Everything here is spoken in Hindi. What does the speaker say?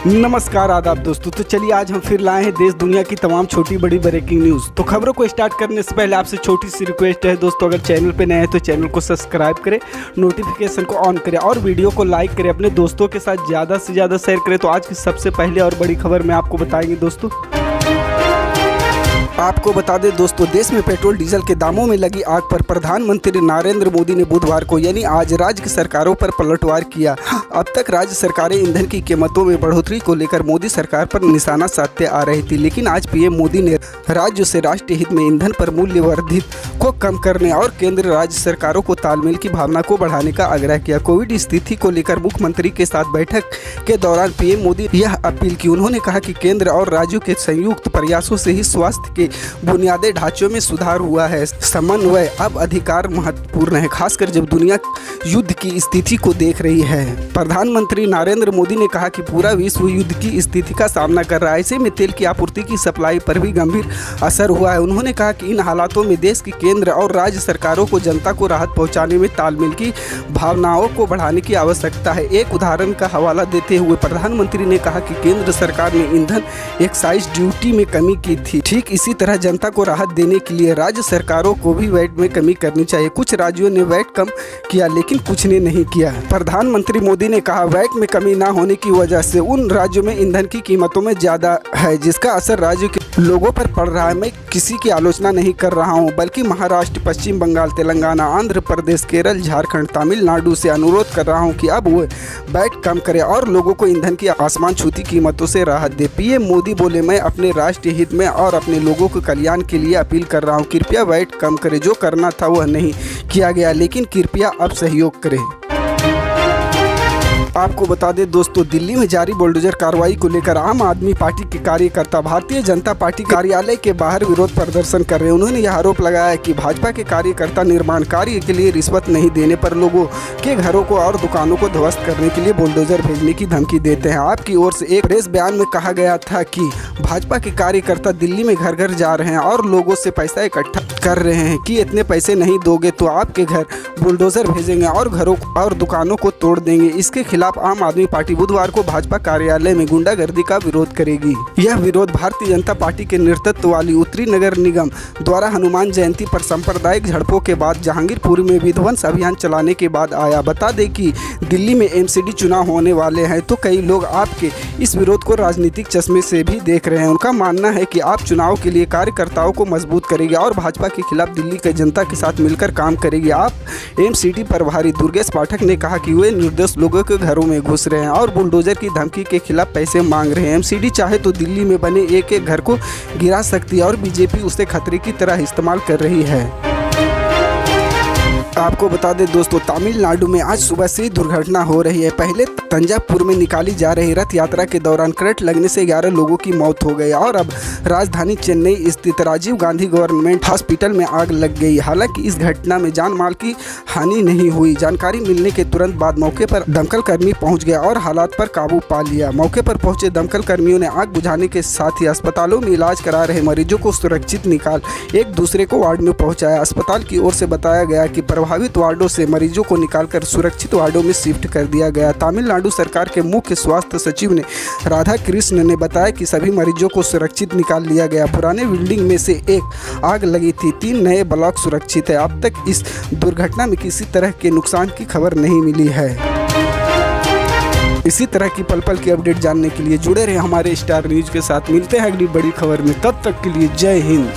नमस्कार आदाब दोस्तों। तो चलिए आज हम फिर लाए हैं देश दुनिया की तमाम छोटी बड़ी ब्रेकिंग न्यूज़। तो खबरों को स्टार्ट करने से पहले आपसे छोटी सी रिक्वेस्ट है दोस्तों, अगर चैनल पे नए हैं तो चैनल को सब्सक्राइब करें, नोटिफिकेशन को ऑन करें और वीडियो को लाइक करें, अपने दोस्तों के साथ ज़्यादा से ज़्यादा शेयर करें। तो आज की सबसे पहले और बड़ी खबर मैं आपको बताएंगे दोस्तों। आपको बता दें दोस्तों, देश में पेट्रोल डीजल के दामों में लगी आग पर प्रधानमंत्री नरेंद्र मोदी ने बुधवार को यानी आज राज्य की सरकारों पर पलटवार किया। अब तक राज्य सरकारें ईंधन की कीमतों में बढ़ोतरी को लेकर मोदी सरकार पर निशाना साधते आ रही थी, लेकिन आज पीएम मोदी ने राज्यों से राष्ट्रीय हित में ईंधन पर मूल्य वर्धित को कम करने और केंद्र राज्य सरकारों को तालमेल की भावना को बढ़ाने का आग्रह किया। कोविड स्थिति को लेकर मुख्यमंत्री के साथ बैठक के दौरान पीएम मोदी यह अपील की। उन्होंने कहा कि केंद्र और राज्यों के संयुक्त प्रयासों से ही स्वास्थ्य के बुनियादी ढांचों में सुधार हुआ है। समन्वय अब अधिकार महत्वपूर्ण है, खासकर जब दुनिया युद्ध की स्थिति को देख रही है। प्रधानमंत्री नरेंद्र मोदी ने कहा कि पूरा विश्व युद्ध की स्थिति का सामना कर रहा है, ऐसे में तेल की आपूर्ति की सप्लाई पर भी गंभीर असर हुआ है। उन्होंने कहा कि इन हालातों में देश की केंद्र और राज्य सरकारों को जनता को राहत पहुंचाने में तालमेल की भावनाओं को बढ़ाने की आवश्यकता है। एक उदाहरण का हवाला देते हुए प्रधानमंत्री ने कहा कि केंद्र सरकार ने ईंधन एक्साइज ड्यूटी में कमी की थी, ठीक इसी तरह जनता को राहत देने के लिए राज्य सरकारों को भी वैट में कमी करनी चाहिए। कुछ राज्यों ने वैट कम किया लेकिन कुछ ने नहीं किया। प्रधानमंत्री मोदी ने कहा, वैट में कमी न होने की वजह से उन राज्यों में ईंधन की कीमतों में ज्यादा है, जिसका असर राज्य के लोगों पर पड़ रहा है। मैं किसी की आलोचना नहीं कर रहा हूं, बल्कि महाराष्ट्र, पश्चिम बंगाल, तेलंगाना, आंध्र प्रदेश, केरल, झारखंड, तमिलनाडु से अनुरोध कर रहा हूं कि अब वो वैट कम करें और लोगों को ईंधन की आसमान छूती कीमतों से राहत दे। पीएम मोदी बोले, मैं अपने राष्ट्रीय हित में और अपने लोगों के कल्याण के लिए अपील कर रहा हूं, कृपया वैट कम करें। जो करना था वह नहीं किया गया, लेकिन कृपया अब सहयोग करें। आपको बता दें दोस्तों, दिल्ली में जारी बुलडोजर कार्रवाई को लेकर आम आदमी पार्टी के कार्यकर्ता भारतीय जनता पार्टी कार्यालय के बाहर विरोध प्रदर्शन कर रहे हैं। उन्होंने यह आरोप लगाया कि भाजपा के कार्यकर्ता निर्माण कार्य के लिए रिश्वत नहीं देने पर लोगों के घरों को और दुकानों को ध्वस्त करने के लिए बुलडोजर भेजने की धमकी देते हैं। आपकी ओर से एक प्रेस बयान में कहा गया था कि भाजपा के कार्यकर्ता दिल्ली में घर घर जा रहे हैं और लोगों से पैसा इकट्ठा कर रहे हैं कि इतने पैसे नहीं दोगे तो आपके घर बुलडोजर भेजेंगे और घरों और दुकानों को तोड़ देंगे। इसके खिलाफ आम आदमी पार्टी बुधवार को भाजपा कार्यालय में गुंडागर्दी का विरोध करेगी। यह विरोध भारतीय जनता पार्टी के नेतृत्व वाली उत्तरी नगर निगम द्वारा हनुमान जयंती पर सांप्रदायिक झड़पों के बाद जहांगीरपुर में विध्वंस अभियान चलाने के बाद आया। बता दें कि दिल्ली में एमसीडी चुनाव होने वाले हैं, तो कई लोग आपके इस विरोध को राजनीतिक चश्मे से भी देख रहे हैं। उनका मानना है कि आप चुनाव के लिए कार्यकर्ताओं को मजबूत करेंगे और भाजपा के खिलाफ दिल्ली की जनता के साथ मिलकर काम करेंगे। आप एमसीडी प्रभारी दुर्गेश पाठक ने कहा कि वे निर्दोष लोगों के घरों में घुस रहे हैं और बुलडोजर की धमकी के खिलाफ पैसे मांग रहे हैं। एमसीडी चाहे तो दिल्ली में बने एक एक घर को गिरा सकती है और बीजेपी उसे खतरे की तरह इस्तेमाल कर रही है। आपको बता दें दोस्तों, तमिलनाडु में आज सुबह से दुर्घटना हो रही है। पहले तंजापुर में निकाली जा रही रथ यात्रा के दौरान करंट लगने से 11 लोगों की मौत हो गई और अब राजधानी चेन्नई स्थित राजीव गांधी गवर्नमेंट हॉस्पिटल में आग लग गई। हालांकि इस घटना में जान माल की हानि नहीं हुई। जानकारी मिलने के तुरंत बाद मौके पर दमकल कर्मी पहुंच गया और हालात पर काबू पा लिया। मौके पर पहुंचे दमकल कर्मियों ने आग बुझाने के साथ ही अस्पतालों में इलाज करा रहे मरीजों को सुरक्षित निकाल एक दूसरे को वार्ड में पहुँचाया। अस्पताल की ओर से बताया गया कि प्रभावित वार्डों से मरीजों को निकालकर सुरक्षित वार्डों में शिफ्ट कर दिया गया। तमिलनाडु सरकार के मुख्य स्वास्थ्य सचिव ने राधा कृष्ण ने बताया कि सभी मरीजों को सुरक्षित निकाल लिया गया। पुराने बिल्डिंग में से एक आग लगी थी, 3 नए ब्लॉक सुरक्षित है। अब तक इस दुर्घटना में किसी तरह के नुकसान की खबर नहीं मिली है। इसी तरह की पल पल की अपडेट जानने के लिए जुड़े रहे हमारे स्टार न्यूज के साथ। मिलते हैं अगली बड़ी खबर में, तब तक के लिए जय हिंद।